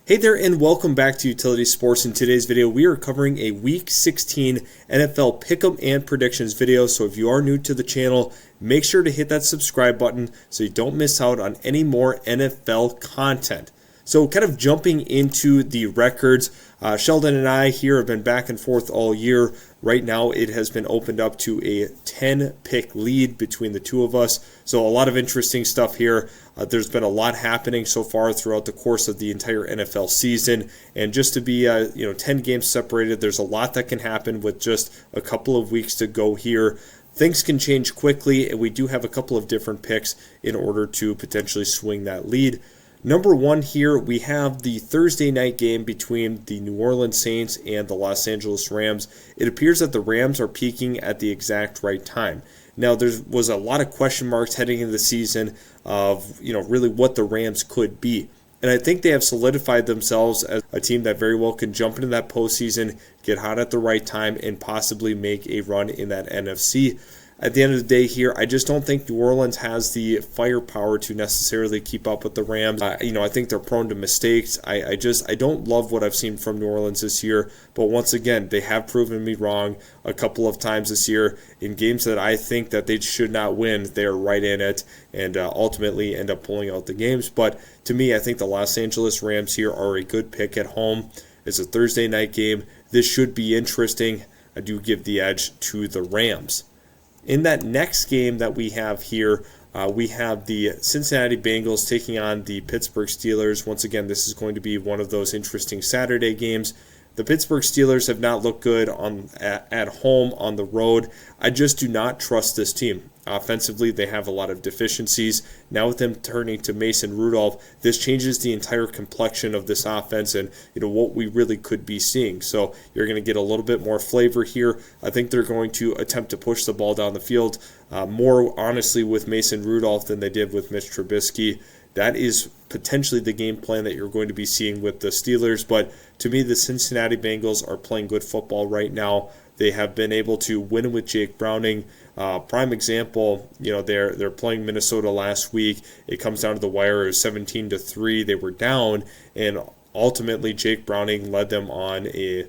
Hey there and welcome back to Utility Sports. In today's video, we are covering a Week 16 NFL Pick'em and Predictions video. So if you are new to the channel, make sure to hit that subscribe button so you don't miss out on any more NFL content. So kind of jumping into the records, Sheldon and I here have been back and forth all year. Right now it has been opened up to a 10-pick lead between the two of us. So a lot of interesting stuff here. There's been a lot happening so far throughout the course of the entire NFL season. And just to be 10 games separated, there's a lot that can happen with just a couple of weeks to go here. Things can change quickly, and we do have a couple of different picks in order to potentially swing that lead. Number one here, we have the Thursday night game between the New Orleans Saints and the Los Angeles Rams. It appears that the Rams are peaking at the exact right time. Now, there was a lot of question marks heading into the season of, really what the Rams could be. And I think they have solidified themselves as a team that very well can jump into that postseason, get hot at the right time, and possibly make a run in that NFC. At the end of the day here, I just don't think New Orleans has the firepower to necessarily keep up with the Rams. I think they're prone to mistakes. I don't love what I've seen from New Orleans this year. But once again, they have proven me wrong a couple of times this year. In games that I think that they should not win, they're right in it and ultimately end up pulling out the games. But to me, I think the Los Angeles Rams here are a good pick at home. It's a Thursday night game. This should be interesting. I do give the edge to the Rams. In that next game that we have here, we have the Cincinnati Bengals taking on the Pittsburgh Steelers. Once again, this is going to be one of those interesting Saturday games. The Pittsburgh Steelers have not looked good at home on the road. I just do not trust this team. Offensively, they have a lot of deficiencies. Now with them turning to Mason Rudolph, this changes the entire complexion of this offense and what we really could be seeing. So you're going to get a little bit more flavor here. I think they're going to attempt to push the ball down the field more honestly with Mason Rudolph than they did with Mitch Trubisky. That is potentially the game plan that you're going to be seeing with the Steelers. But to me, the Cincinnati Bengals are playing good football right now. They have been able to win with Jake Browning. Prime example, they're playing Minnesota last week. It comes down to the wire. It was 17-3. They were down, and ultimately Jake Browning led them on a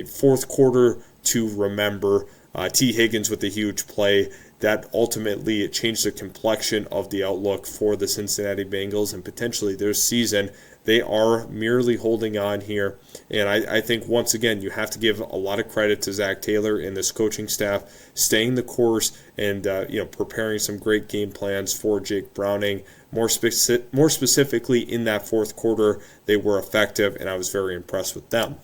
fourth quarter to remember. T. Higgins with a huge play. That ultimately changed the complexion of the outlook for the Cincinnati Bengals and potentially their season. They are merely holding on here. And I think, once again, you have to give a lot of credit to Zach Taylor and this coaching staff staying the course and preparing some great game plans for Jake Browning. More specifically, in that fourth quarter, they were effective, and I was very impressed with them.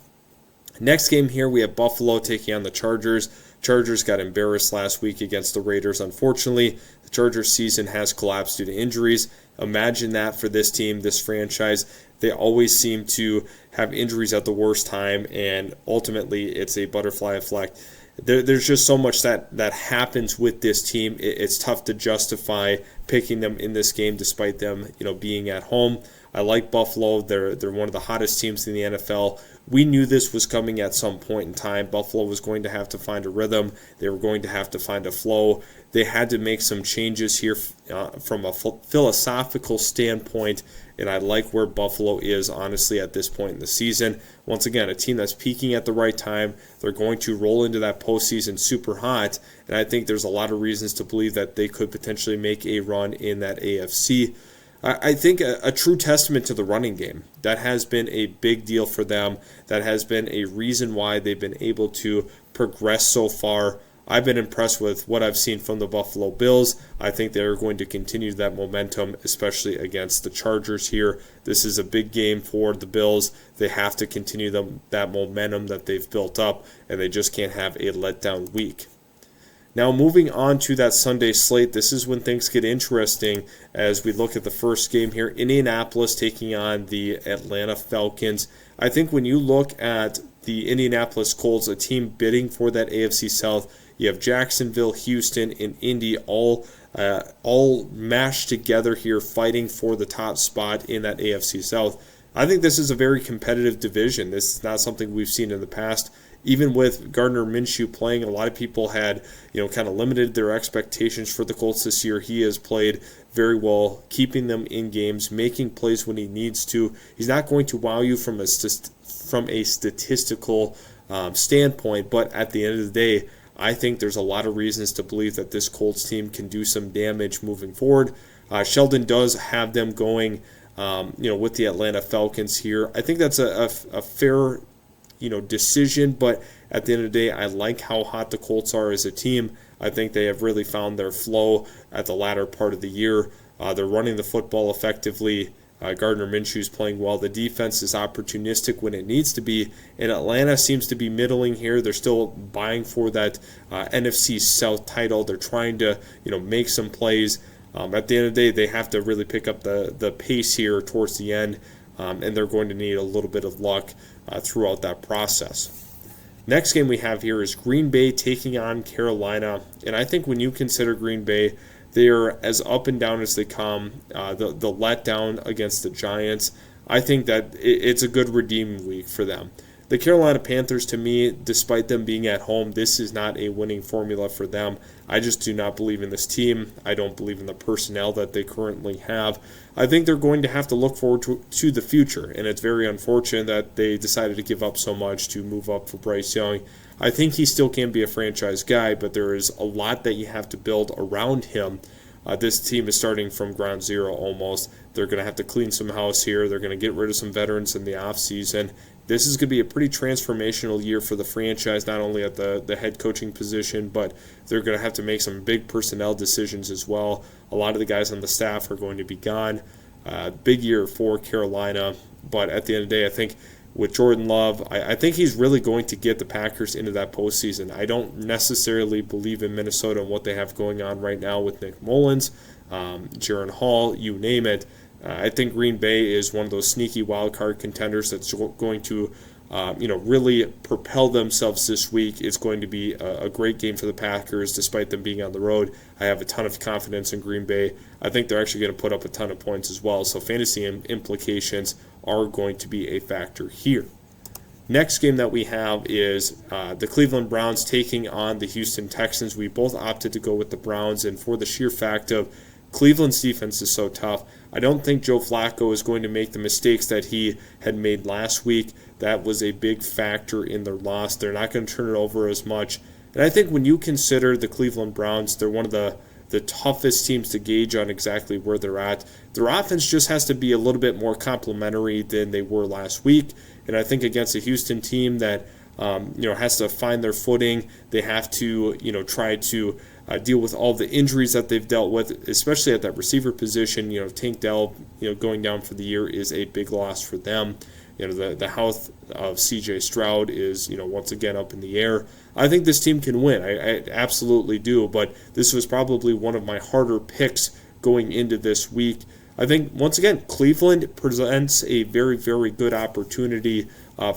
Next game here, we have Buffalo taking on the Chargers. Chargers got embarrassed last week against the Raiders. Unfortunately, the Chargers season has collapsed due to injuries. Imagine that for this team, this franchise. They always seem to have injuries at the worst time, and ultimately it's a butterfly effect. There's just so much that happens with this team. It's tough to justify picking them in this game despite them being at home. I like Buffalo. They're one of the hottest teams in the NFL. We knew this was coming at some point in time. Buffalo was going to have to find a rhythm. They were going to have to find a flow. They had to make some changes here from a philosophical standpoint, and I like where Buffalo is, honestly, at this point in the season. Once again, a team that's peaking at the right time. They're going to roll into that postseason super hot, and I think there's a lot of reasons to believe that they could potentially make a run in that AFC. I think a true testament to the running game. That has been a big deal for them. That has been a reason why they've been able to progress so far. I've been impressed with what I've seen from the Buffalo Bills. I think they're going to continue that momentum, especially against the Chargers here. This is a big game for the Bills. They have to continue that momentum that they've built up, and they just can't have a letdown week. Now, moving on to that Sunday slate, this is when things get interesting as we look at the first game here. Indianapolis taking on the Atlanta Falcons. I think when you look at the Indianapolis Colts, a team bidding for that AFC South, you have Jacksonville, Houston, and Indy all mashed together here fighting for the top spot in that AFC South. I think this is a very competitive division. This is not something we've seen in the past. even with Gardner Minshew playing, a lot of people had, kind of limited their expectations for the Colts this year. He has played very well, keeping them in games, making plays when he needs to. He's not going to wow you from a statistical standpoint, but at the end of the day, I think there's a lot of reasons to believe that this Colts team can do some damage moving forward. Sheldon does have them going, with the Atlanta Falcons here. I think that's a fair, decision, but at the end of the day, I like how hot the Colts are as a team. I think they have really found their flow at the latter part of the year. They're running the football effectively. Gardner Minshew is playing well. The defense is opportunistic when it needs to be, and Atlanta seems to be middling here. They're still vying for that NFC South title. They're trying to, make some plays. At the end of the day, they have to really pick up the pace here towards the end, and they're going to need a little bit of luck throughout that process. Next game we have here is Green Bay taking on Carolina, and I think when you consider Green Bay, they are as up and down as they come. The letdown against the Giants, I think that it's a good redeeming week for them. The Carolina Panthers, to me, despite them being at home, this is not a winning formula for them. I just do not believe in this team. I don't believe in the personnel that they currently have. I think they're going to have to look forward to the future, and it's very unfortunate that they decided to give up so much to move up for Bryce Young. I think he still can be a franchise guy, but there is a lot that you have to build around him. This team is starting from ground zero almost. They're going to have to clean some house here. They're going to get rid of some veterans in the offseason. This is going to be a pretty transformational year for the franchise, not only at the head coaching position, but they're going to have to make some big personnel decisions as well. A lot of the guys on the staff are going to be gone. Big year for Carolina, but at the end of the day, I think with Jordan Love, I think he's really going to get the Packers into that postseason. I don't necessarily believe in Minnesota and what they have going on right now with Nick Mullins, Jaron Hall, you name it. I think Green Bay is one of those sneaky wild card contenders that's going to, really propel themselves this week. It's going to be a great game for the Packers, despite them being on the road. I have a ton of confidence in Green Bay. I think they're actually going to put up a ton of points as well. So fantasy implications are going to be a factor here. Next game that we have is the Cleveland Browns taking on the Houston Texans. We both opted to go with the Browns, and for the sheer fact of Cleveland's defense is so tough, I don't think Joe Flacco is going to make the mistakes that he had made last week. That was a big factor in their loss. They're not going to turn it over as much. And I think when you consider the Cleveland Browns, they're one of the toughest teams to gauge on exactly where they're at. Their offense just has to be a little bit more complementary than they were last week. And I think against a Houston team that has to find their footing, they have to try to deal with all the injuries that they've dealt with, especially at that receiver position. Tank Dell going down for the year is a big loss for them. The health of C.J. Stroud is once again up in the air. I think this team can win. I absolutely do, but this was probably one of my harder picks going into this week. I think, once again, Cleveland presents a very, very good opportunity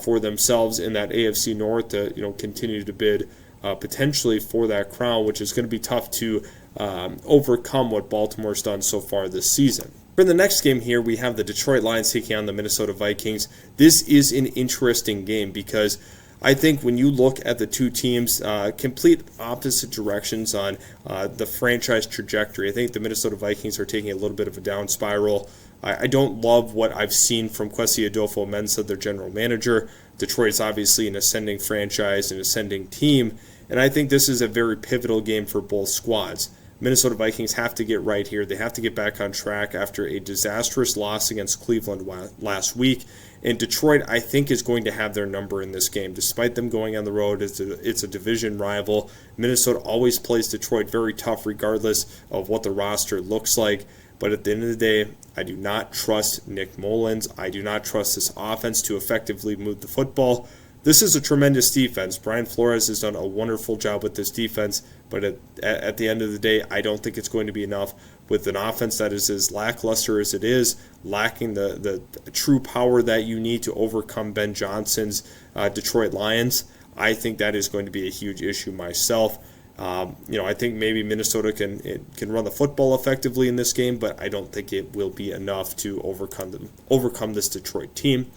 for themselves in that AFC North to continue to bid potentially for that crown, which is going to be tough to overcome what Baltimore's done so far this season. For the next game here, we have the Detroit Lions taking on the Minnesota Vikings. This is an interesting game because I think when you look at the two teams, complete opposite directions on the franchise trajectory. I think the Minnesota Vikings are taking a little bit of a down spiral. I don't love what I've seen from Kwesi Adolfo-Mensah, their general manager. Detroit is obviously an ascending franchise, an ascending team, and I think this is a very pivotal game for both squads. Minnesota Vikings have to get right here. They have to get back on track after a disastrous loss against Cleveland last week. And Detroit, I think, is going to have their number in this game. Despite them going on the road, it's a division rival. Minnesota always plays Detroit very tough regardless of what the roster looks like. But at the end of the day, I do not trust Nick Mullins. I do not trust this offense to effectively move the football. This is a tremendous defense. Brian Flores has done a wonderful job with this defense, but at the end of the day, I don't think it's going to be enough with an offense that is as lackluster as it is, lacking the true power that you need to overcome Ben Johnson's Detroit Lions. I think that is going to be a huge issue myself. I think maybe Minnesota can run the football effectively in this game, but I don't think it will be enough to overcome this Detroit team.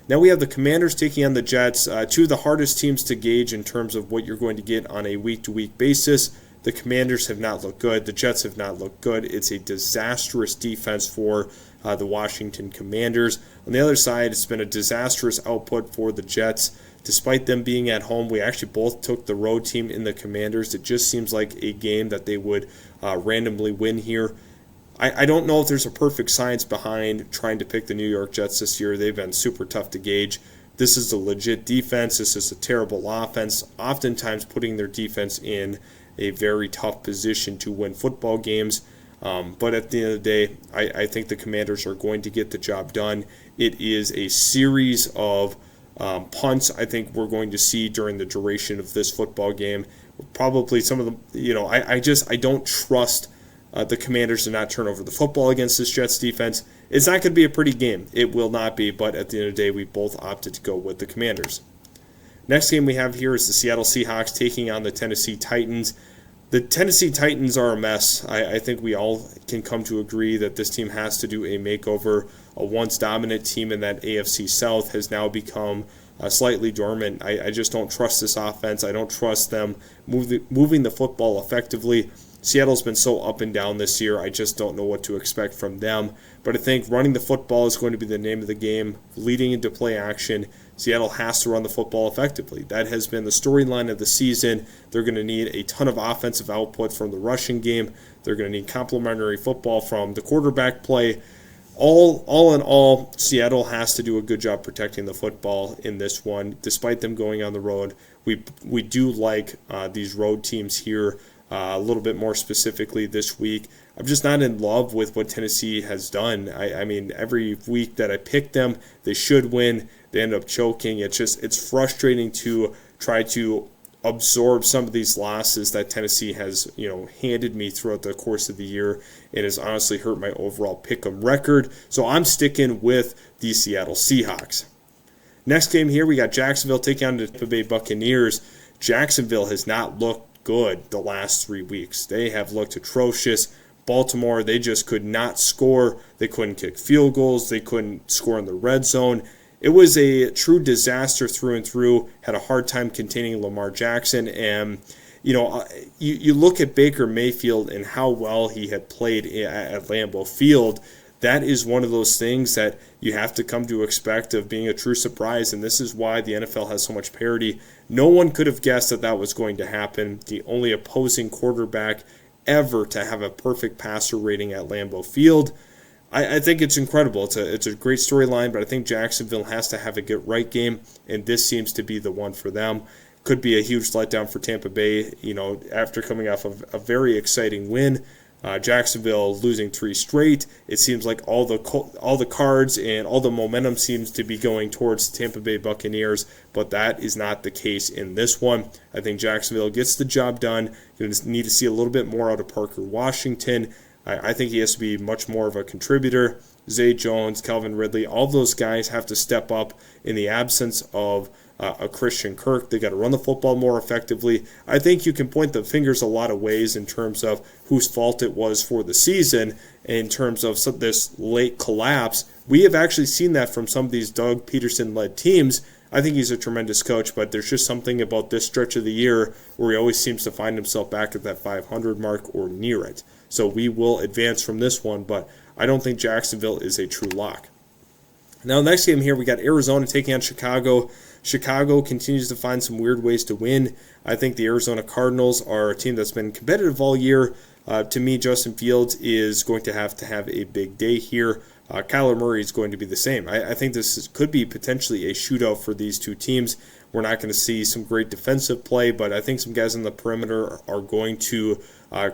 Now we have the Commanders taking on the Jets, two of the hardest teams to gauge in terms of what you're going to get on a week-to-week basis. The Commanders have not looked good. The Jets have not looked good. It's a disastrous defense for the Washington Commanders. On the other side, it's been a disastrous output for the Jets. Despite them being at home, we actually both took the road team in the Commanders. It just seems like a game that they would randomly win here. I don't know if there's a perfect science behind trying to pick the New York Jets this year. They've been super tough to gauge. This is a legit defense. This is a terrible offense, oftentimes putting their defense in a very tough position to win football games. But at the end of the day, I think the Commanders are going to get the job done. It is a series of punts I think we're going to see during the duration of this football game. Probably some of them, I don't trust the Commanders to not turn over the football against this Jets defense. It's not going to be a pretty game. It will not be, but at the end of the day, we both opted to go with the Commanders. Next game we have here is the Seattle Seahawks taking on the Tennessee Titans. The Tennessee Titans are a mess. I think we all can come to agree that this team has to do a makeover. A once dominant team in that AFC South has now become slightly dormant. I just don't trust this offense. I don't trust them moving the football effectively. Seattle's been so up and down this year, I just don't know what to expect from them. But I think running the football is going to be the name of the game, leading into play action. Seattle has to run the football effectively. That has been the storyline of the season. They're going to need a ton of offensive output from the rushing game. They're going to need complementary football from the quarterback play. All in all, Seattle has to do a good job protecting the football in this one. Despite them going on the road, we do like these road teams here. A little bit more specifically this week. I'm just not in love with what Tennessee has done. I mean, every week that I pick them, they should win. They end up choking. It's frustrating to try to absorb some of these losses that Tennessee has, handed me throughout the course of the year. It has honestly hurt my overall pick'em record. So I'm sticking with the Seattle Seahawks. Next game here, we got Jacksonville taking on the Tampa Bay Buccaneers. Jacksonville has not looked good the last 3 weeks. They have looked atrocious. Baltimore, they just could not score. They couldn't kick field goals. They couldn't score in the red zone. It was a true disaster through and through. Had a hard time containing Lamar Jackson. And, you look at Baker Mayfield and how well he had played at Lambeau Field. That is one of those things that you have to come to expect of being a true surprise, and this is why the NFL has so much parity. No one could have guessed that was going to happen. The only opposing quarterback ever to have a perfect passer rating at Lambeau Field. I think it's incredible. It's a great storyline, but I think Jacksonville has to have a get-right game, and this seems to be the one for them. Could be a huge letdown for Tampa Bay, after coming off of a very exciting win. Jacksonville losing 3 straight. It seems like all the cards and all the momentum seems to be going towards the Tampa Bay Buccaneers, but that is not the case in this one. I think Jacksonville gets the job done. You're going to need to see a little bit more out of Parker Washington. I think he has to be much more of a contributor. Zay Jones, Calvin Ridley, all those guys have to step up in the absence of a Christian Kirk. They got to run the football more effectively. I think you can point the fingers a lot of ways in terms of whose fault it was for the season. In terms of this late collapse, we have actually seen that from some of these Doug Peterson-led teams. I think he's a tremendous coach, but there's just something about this stretch of the year where he always seems to find himself back at that 500 mark or near it. So we will advance from this one, but I don't think Jacksonville is a true lock. Now, next game here, we got Arizona taking on Chicago. Chicago continues to find some weird ways to win. I think the Arizona Cardinals are a team that's been competitive all year. To me, Justin Fields is going to have a big day here. Kyler Murray is going to be the same. I think this could be potentially a shootout for these two teams. We're not going to see some great defensive play, but I think some guys on the perimeter are going to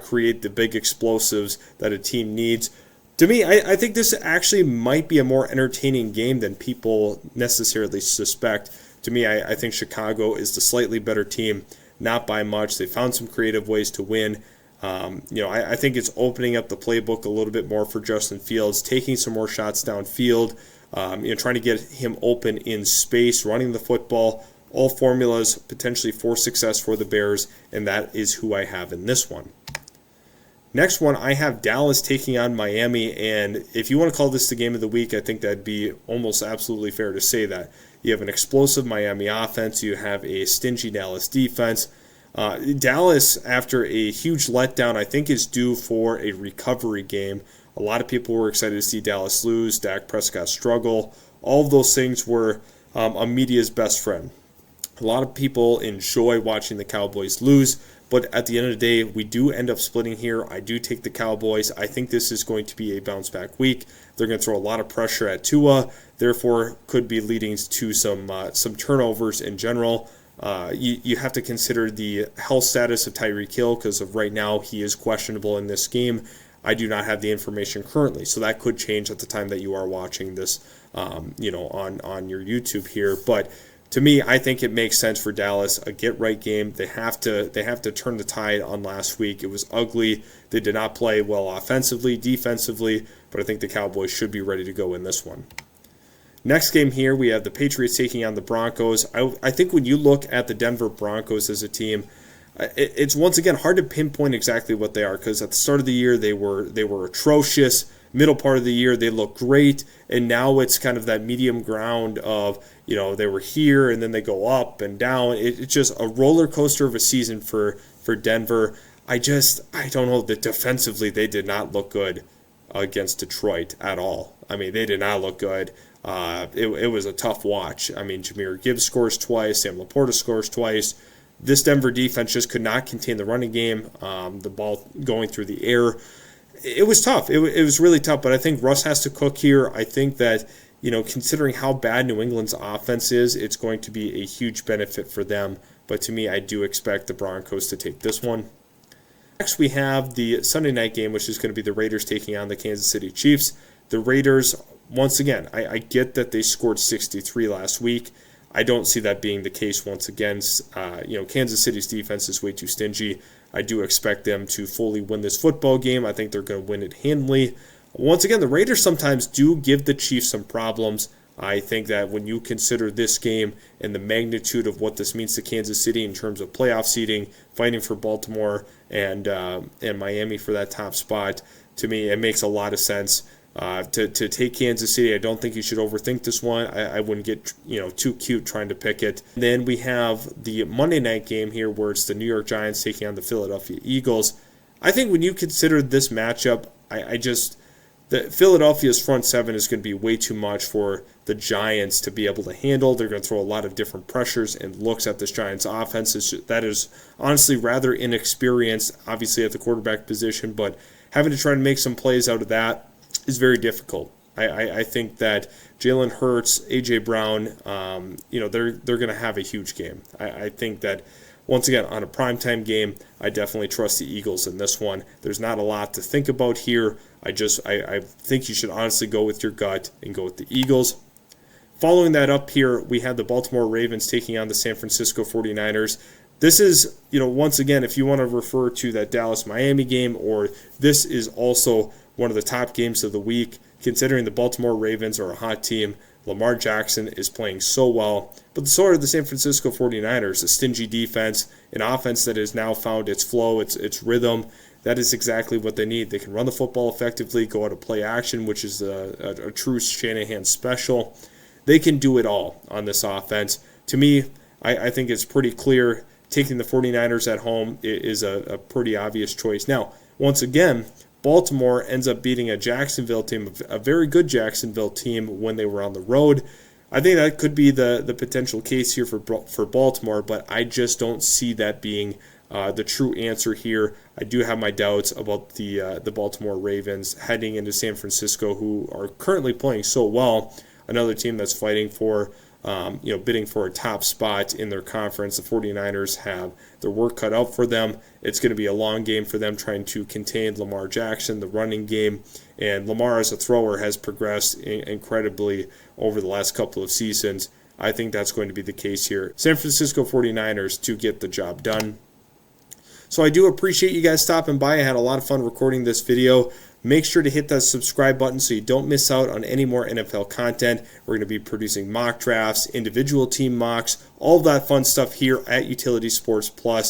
create the big explosives that a team needs. To me, I think this actually might be a more entertaining game than people necessarily suspect. To me, I think Chicago is the slightly better team, not by much. They found some creative ways to win. I think it's opening up the playbook a little bit more for Justin Fields, taking some more shots downfield, trying to get him open in space, running the football. All formulas potentially for success for the Bears, and that is who I have in this one. Next one, I have Dallas taking on Miami, and if you want to call this the game of the week, I think that'd be almost absolutely fair to say that. You have an explosive Miami offense, you have a stingy Dallas defense. Dallas, after a huge letdown, I think is due for a recovery game. A lot of people were excited to see Dallas lose, Dak Prescott struggle. All of those things were a media's best friend. A lot of people enjoy watching the Cowboys lose, but at the end of the day, we do end up splitting here. I do take the Cowboys. I think this is going to be a bounce-back week. They're going to throw a lot of pressure at Tua, therefore could be leading to some turnovers in general. You have to consider the health status of Tyreek Hill because of right now he is questionable in this game. I do not have the information currently, so that could change at the time that you are watching this, on your YouTube here. But to me, I think it makes sense for Dallas, a get-right game. They have to turn the tide on last week. It was ugly. They did not play well offensively, defensively, but I think the Cowboys should be ready to go in this one. Next game here, we have the Patriots taking on the Broncos. I think when you look at the Denver Broncos as a team, it's once again hard to pinpoint exactly what they are because at the start of the year they were atrocious. Middle part of the year they look great, and now it's kind of that medium ground of they were here and then they go up and down. It's just a roller coaster of a season for Denver. I don't know that defensively they did not look good against Detroit at all. I mean, they did not look good. It was a tough watch. I mean, Jahmyr Gibbs scores twice, Sam Laporta scores twice. This Denver defense just could not contain the running game, the ball going through the air. It was tough. It was really tough, but I think Russ has to cook here. I think that, considering how bad New England's offense is, it's going to be a huge benefit for them. But to me, I do expect the Broncos to take this one. Next, we have the Sunday night game, which is going to be the Raiders taking on the Kansas City Chiefs. The Raiders, once again, I get that they scored 63 last week. I don't see that being the case once again. Kansas City's defense is way too stingy. I do expect them to fully win this football game. I think they're going to win it handily. Once again, the Raiders sometimes do give the Chiefs some problems. I think that when you consider this game and the magnitude of what this means to Kansas City in terms of playoff seeding, fighting for Baltimore and Miami for that top spot, to me it makes a lot of sense. To take Kansas City. I don't think you should overthink this one. I wouldn't get too cute trying to pick it. Then we have the Monday night game here where it's the New York Giants taking on the Philadelphia Eagles. I think when you consider this matchup, the Philadelphia's front seven is going to be way too much for the Giants to be able to handle. They're going to throw a lot of different pressures and looks at this Giants offense. That is honestly rather inexperienced, obviously at the quarterback position, but having to try to make some plays out of that is very difficult. I think that Jalen Hurts, A.J. Brown, they're going to have a huge game. I think that, once again, on a primetime game, I definitely trust the Eagles in this one. There's not a lot to think about here. I think you should honestly go with your gut and go with the Eagles. Following that up here, we have the Baltimore Ravens taking on the San Francisco 49ers. This is, once again, if you want to refer to that Dallas-Miami game, or this is also one of the top games of the week, considering the Baltimore Ravens are a hot team. Lamar Jackson is playing so well, but so are the San Francisco 49ers, a stingy defense, an offense that has now found its flow, its rhythm. That is exactly what they need. They can run the football effectively, go out of play action, which is a true Shanahan special. They can do it all on this offense. To me, I think it's pretty clear taking the 49ers at home is a pretty obvious choice. Now, once again, Baltimore ends up beating a Jacksonville team, a very good Jacksonville team when they were on the road. I think that could be the potential case here for Baltimore, but I just don't see that being the true answer here. I do have my doubts about the Baltimore Ravens heading into San Francisco, who are currently playing so well. Another team that's fighting for bidding for a top spot in their conference. The 49ers have their work cut out for them. It's going to be a long game for them trying to contain Lamar Jackson, the running game. And Lamar as a thrower has progressed incredibly over the last couple of seasons. I think that's going to be the case here. San Francisco 49ers to get the job done. So I do appreciate you guys stopping by. I had a lot of fun recording this video. Make sure to hit that subscribe button so you don't miss out on any more NFL content. We're going to be producing mock drafts, individual team mocks, all of that fun stuff here at Utility Sports Plus.